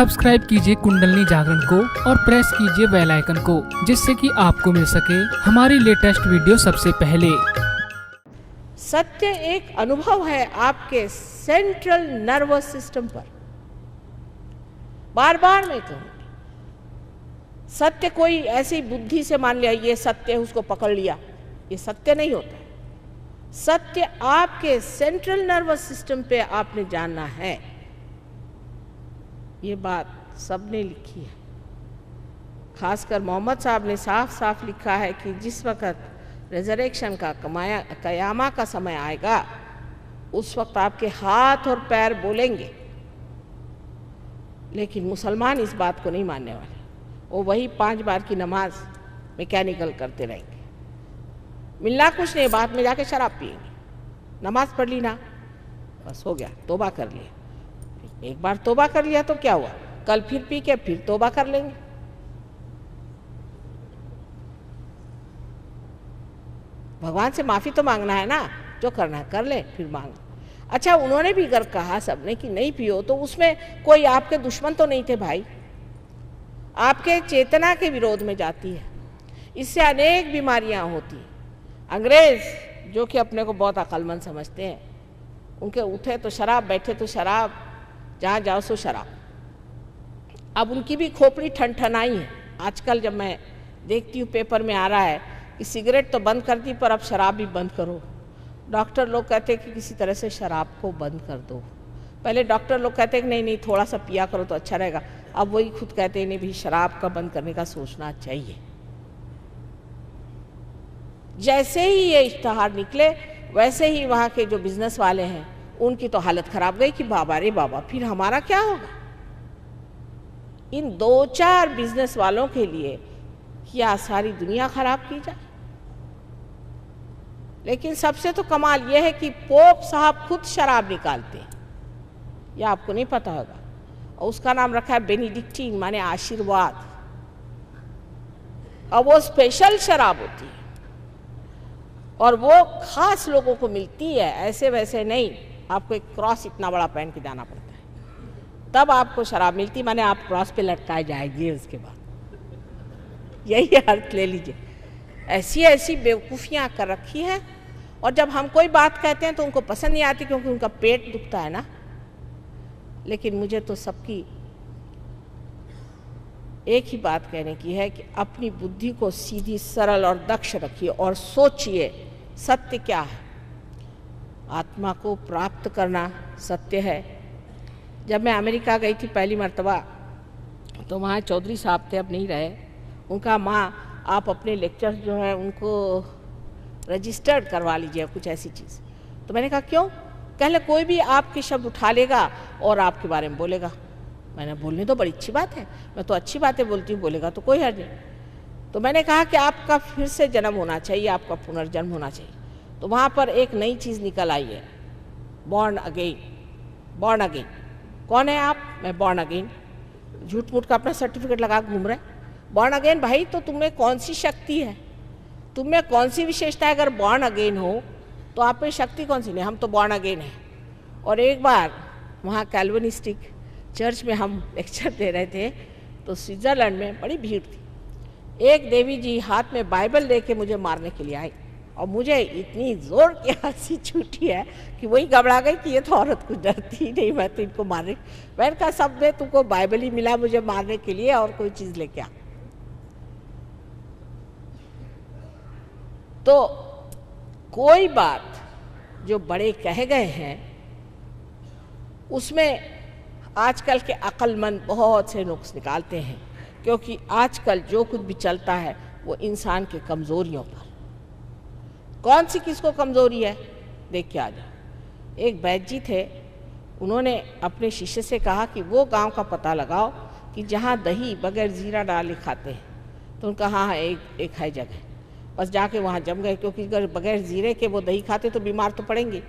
Subscribe कीजिए कुंडलनी जागरण को और प्रेस कीजिए बेल आइकन को, जिससे कि आपको मिल सके हमारी लेटेस्ट वीडियो सबसे पहले। सत्य एक अनुभव है आपके सेंट्रल नर्वस सिस्टम पर। बार बार मैं कहूंगी, सत्य कोई ऐसी बुद्धि से मान लिया ये सत्य है उसको पकड़ लिया, ये सत्य नहीं होता है। सत्य आपके सेंट्रल नर्वस सिस्टम पे आपने जानना है। ये बात सबने लिखी है, खासकर मोहम्मद साहब ने साफ साफ लिखा है कि जिस वक्त रिजरेक्शन का कयामा का समय आएगा उस वक्त आपके हाथ और पैर बोलेंगे, लेकिन मुसलमान इस बात को नहीं मानने वाले। वो वही 5 बार की नमाज मैकेनिकल करते रहेंगे, मिलना कुछ नहीं, बाद में जाके शराब पिएंगे। नमाज पढ़ ली ना, बस हो गया, तौबा कर लिया। एक बार तौबा कर लिया तो क्या हुआ, कल फिर पी के फिर तौबा कर लेंगे। भगवान से माफी तो मांगना है ना, जो करना है कर ले, फिर मांग। अच्छा, उन्होंने भी अगर कहा सबने कि नहीं पियो, तो उसमें कोई आपके दुश्मन तो नहीं थे भाई, आपके चेतना के विरोध में जाती है। इससे अनेक बीमारियां होती हैं। अंग्रेज जो कि अपने को बहुत अक्लमंद समझते हैं, उनके उठे तो शराब, बैठे तो शराब, जहाँ जाओ सो शराब। अब उनकी भी खोपड़ी ठनठनाई है। आजकल जब मैं देखती हूँ पेपर में आ रहा है कि सिगरेट तो बंद कर दी पर अब शराब भी बंद करो। डॉक्टर लोग कहते हैं कि किसी तरह से शराब को बंद कर दो। पहले डॉक्टर लोग कहते हैं कि नहीं नहीं थोड़ा सा पिया करो तो अच्छा रहेगा, अब वही खुद कहते हैं नहीं भी शराब का बंद करने का सोचना चाहिए। जैसे ही ये इश्तहार निकले वैसे ही वहाँ के जो बिजनेस वाले हैं उनकी तो हालत खराब गई कि बाबा रे बाबा फिर हमारा क्या होगा। इन 2-4 बिजनेस वालों के लिए क्या सारी दुनिया खराब की जाए। लेकिन सबसे तो कमाल यह है कि पोप साहब खुद शराब निकालते हैं, यह आपको नहीं पता होगा, और उसका नाम रखा है बेनिडिक्टीन, माने आशीर्वाद। और वो स्पेशल शराब होती है और वो खास लोगों को मिलती है, ऐसे वैसे नहीं। आपको एक क्रॉस इतना बड़ा पहन के जाना पड़ता है तब आपको शराब मिलती, माने आप क्रॉस पे लटकाए जाएंगे उसके बाद। यही अर्थ ले लीजिए। ऐसी ऐसी बेवकूफ़ियाँ कर रखी हैं, और जब हम कोई बात कहते हैं तो उनको पसंद नहीं आती क्योंकि उनका पेट दुखता है ना। लेकिन मुझे तो सबकी एक ही बात कहने की है कि अपनी बुद्धि को सीधी, सरल और दक्ष रखिए और सोचिए सत्य क्या है। आत्मा को प्राप्त करना सत्य है। जब मैं अमेरिका गई थी पहली मर्तबा, तो वहाँ चौधरी साहब थे, अब नहीं रहे। उनका माँ आप अपने लेक्चर्स जो हैं उनको रजिस्टर्ड करवा लीजिए, कुछ ऐसी चीज़। तो मैंने कहा क्यों? कहले कोई भी आपके शब्द उठा लेगा और आपके बारे में बोलेगा। मैंने बोलने तो बड़ी अच्छी बात है, मैं तो अच्छी बातें बोलती हूँ, बोलेगा तो कोई हर्ज नहीं। तो मैंने कहा कि आपका फिर से जन्म होना चाहिए, आपका पुनर्जन्म होना चाहिए। तो वहाँ पर एक नई चीज़ निकल आई है, बॉर्न अगेन। बॉर्न अगेन कौन है आप? मैं बॉर्न अगेन। झूठ मूठ का अपना सर्टिफिकेट लगा घूम रहे। बॉर्न अगेन भाई, तो तुम्हें कौन सी शक्ति है, तुम्हें कौन सी विशेषता है? अगर बॉर्न अगेन हो तो आप में शक्ति कौन सी नहीं? हम तो बॉर्न अगेन हैं। और एक बार वहाँ कैल्विनिस्टिक चर्च में हम लेक्चर दे रहे थे, तो स्विट्ज़रलैंड में बड़ी भीड़ थी। एक देवी जी हाथ में बाइबल लेके मुझे मारने के लिए आई, और मुझे इतनी जोर की हंसी छूटी है कि वही घबरा गई कि ये तो औरत कुछ डरती ही नहीं, मैं तो इनको मारने। मैंने कहा सब में तुमको बाइबल ही मिला मुझे मारने के लिए, और कोई चीज़ लेके आ। तो कोई बात जो बड़े कह गए हैं उसमें आजकल के अक्लमंद बहुत से नुक्स निकालते हैं, क्योंकि आजकल जो कुछ भी चलता है वो इंसान के कमज़ोरियों पर। कौन सी किसको कमज़ोरी है देख के आ जाओ। एक वैद्य जी थे, उन्होंने अपने शिष्य से कहा कि वो गांव का पता लगाओ कि जहाँ दही बगैर जीरा डाले खाते हैं। तो उनका हाँ एक है जगह, बस जाके वहाँ जम गए, क्योंकि अगर बगैर जीरे के वो दही खाते तो बीमार तो पड़ेंगे।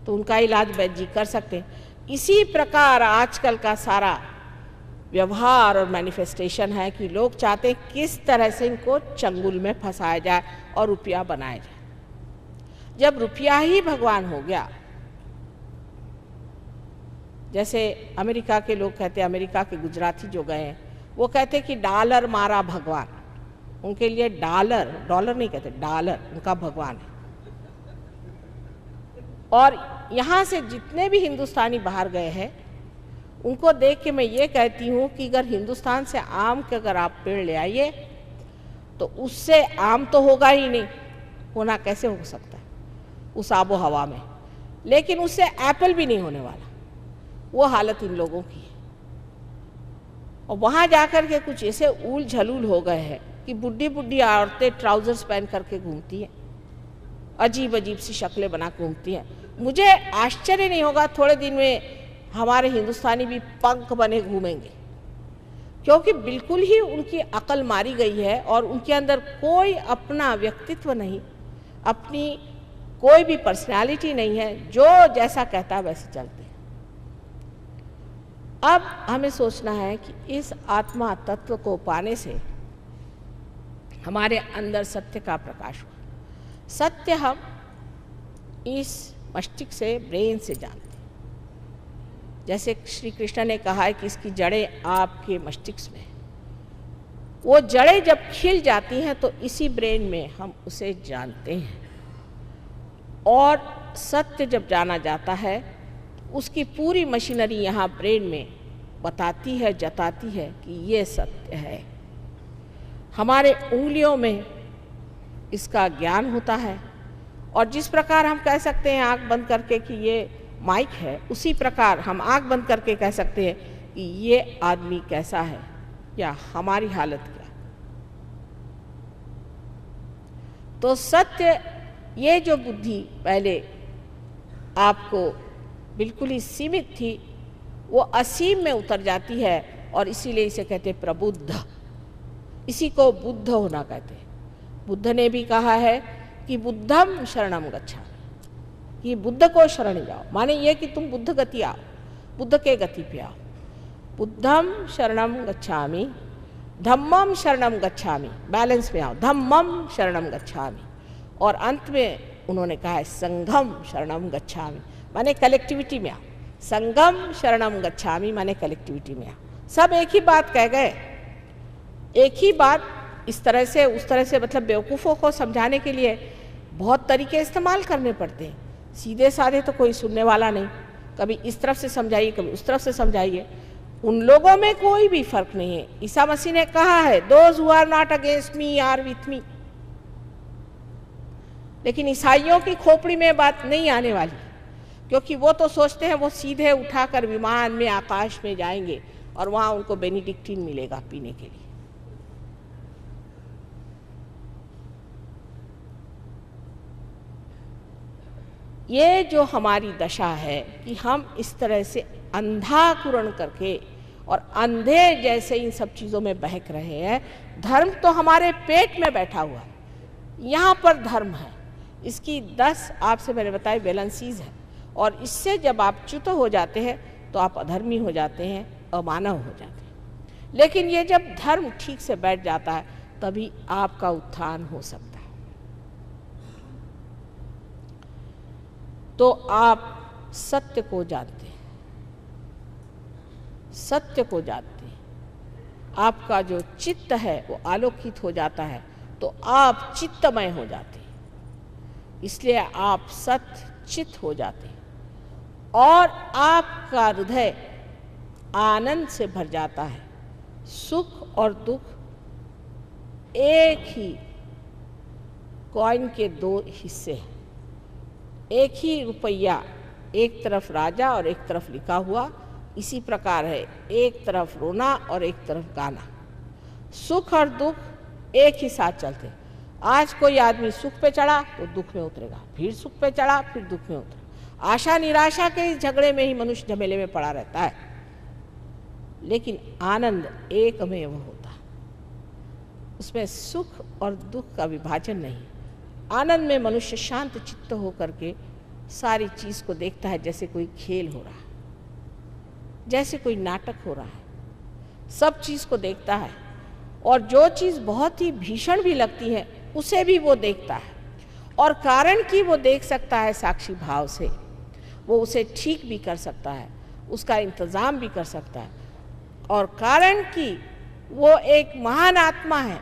तो उनका इलाज वैद्य जी कर सकते हैं। इसी प्रकार आजकल का सारा व्यवहार और मैनिफेस्टेशन है कि लोग चाहते हैं किस तरह से इनको चंगुल में फंसाया जाए और रुपया बनाया जाए। जब रुपया ही भगवान हो गया जैसे अमेरिका के लोग कहते हैं, अमेरिका के गुजराती जो गए हैं वो कहते हैं कि डॉलर मारा भगवान। उनके लिए डॉलर नहीं कहते, डॉलर उनका भगवान है। और यहाँ से जितने भी हिंदुस्तानी बाहर गए हैं उनको देख के मैं ये कहती हूँ कि अगर हिंदुस्तान से आम के अगर आप पेड़ ले आइए तो उससे आम तो होगा ही नहीं, होना कैसे हो सकता है उस आबो हवा में, लेकिन उससे एप्पल भी नहीं होने वाला। वो हालत इन लोगों की है। और वहाँ जाकर के कुछ ऐसे ऊल झलूल हो गए हैं कि बुढ़ी बुढ़ी औरतें ट्राउजर्स पहन करके घूमती हैं, अजीब अजीब सी शक्लें बना घूमती हैं। मुझे आश्चर्य नहीं होगा थोड़े दिन में हमारे हिंदुस्तानी भी पंख बने घूमेंगे, क्योंकि बिल्कुल ही उनकी अकल मारी गई है और उनके अंदर कोई अपना व्यक्तित्व नहीं, अपनी कोई भी पर्सनालिटी नहीं है, जो जैसा कहता है वैसे चलते हैं। अब हमें सोचना है कि इस आत्मा तत्व को पाने से हमारे अंदर सत्य का प्रकाश हुआ। सत्य हम इस मस्तिष्क से, ब्रेन से जानते हैं। जैसे श्री कृष्ण ने कहा है कि इसकी जड़ें आपके मस्तिष्क में, वो जड़ें जब खिल जाती हैं तो इसी ब्रेन में हम उसे जानते हैं। और सत्य जब जाना जाता है उसकी पूरी मशीनरी यहाँ ब्रेन में बताती है, जताती है कि ये सत्य है। हमारे उंगलियों में इसका ज्ञान होता है। और जिस प्रकार हम कह सकते हैं आँख बंद करके कि ये माइक है, उसी प्रकार हम आँख बंद करके कह सकते हैं कि ये आदमी कैसा है या हमारी हालत क्या। तो सत्य, ये जो बुद्धि पहले आपको बिल्कुल ही सीमित थी, वो असीम में उतर जाती है और इसीलिए इसे कहते हैं प्रबुद्ध। इसी को बुद्ध होना कहते हैं। बुद्ध ने भी कहा है कि बुद्धम शरणम गच्छामि, कि बुद्ध को शरण जाओ, माने ये कि तुम बुद्ध गति आओ, बुद्ध के गति पे आओ। बुद्धम शरणम गच्छामि, धम्मम शरणम गच्छामि, बैलेंस में आओ, धम्मम शरणम गच्छामि। और अंत में उन्होंने कहा है संघम शरणम गच्छामि, माने कलेक्टिविटी में आओ। संगम शरणम गच्छामि माने कलेक्टिविटी में आओ। सब एक ही बात कह गए, एक ही बात, इस तरह से उस तरह से, मतलब बेवकूफ़ों को समझाने के लिए बहुत तरीके इस्तेमाल करने पड़ते हैं। सीधे साधे तो कोई सुनने वाला नहीं, कभी इस तरफ से समझाइए, कभी उस तरफ से समझाइए। उन लोगों में कोई भी फर्क नहीं है। ईसा मसीह ने कहा है those who are not against me are with me. लेकिन ईसाइयों की खोपड़ी में बात नहीं आने वाली, क्योंकि वो तो सोचते हैं वो सीधे उठाकर विमान में आकाश में जाएंगे और वहाँ उनको बेनिडिक्टिन मिलेगा पीने के लिए। ये जो हमारी दशा है कि हम इस तरह से अंधाकुरण करके और अंधे जैसे इन सब चीज़ों में बहक रहे हैं। धर्म तो हमारे पेट में बैठा हुआ है, यहाँ पर धर्म है। इसकी 10 आपसे मैंने बताया वैलेंसीज है, और इससे जब आप च्युत हो जाते हैं तो आप अधर्मी हो जाते हैं, अमानव हो जाते हैं। लेकिन ये जब धर्म ठीक से बैठ जाता है तभी आपका उत्थान हो सकता है। तो आप सत्य को जानते हैं, सत्य को जानते हैं, आपका जो चित्त है वो आलोकित हो जाता है, तो आप चित्तमय हो जाते हैं। इसलिए आप सत्य चित्त हो जाते हैं और आपका हृदय आनंद से भर जाता है। सुख और दुख एक ही कॉइन के 2 हिस्से हैं। एक ही रुपया, एक तरफ राजा और एक तरफ लिखा हुआ, इसी प्रकार है, एक तरफ रोना और एक तरफ गाना। सुख और दुख एक ही साथ चलते हैं। आज कोई आदमी सुख पे चढ़ा तो दुख में उतरेगा, फिर सुख पे चढ़ा फिर दुख में उतरेगा। आशा निराशा के इस झगड़े में ही मनुष्य झमेले में पड़ा रहता है। लेकिन आनंद एकमेव होता है, उसमें सुख और दुख का विभाजन नहीं। आनंद में मनुष्य शांत चित्त होकर के सारी चीज़ को देखता है जैसे कोई खेल हो रहा है, जैसे कोई नाटक हो रहा है। सब चीज़ को देखता है, और जो चीज़ बहुत ही भीषण भी लगती है उसे भी वो देखता है। और कारण कि वो देख सकता है साक्षी भाव से, वो उसे ठीक भी कर सकता है, उसका इंतज़ाम भी कर सकता है। और कारण कि वो एक महान आत्मा है,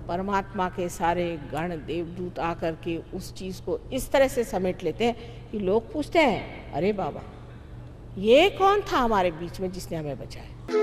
परमात्मा के सारे गण देवदूत आकर के उस चीज़ को इस तरह से समेट लेते हैं कि लोग पूछते हैं, अरे बाबा, ये कौन था हमारे बीच में जिसने हमें बचाया।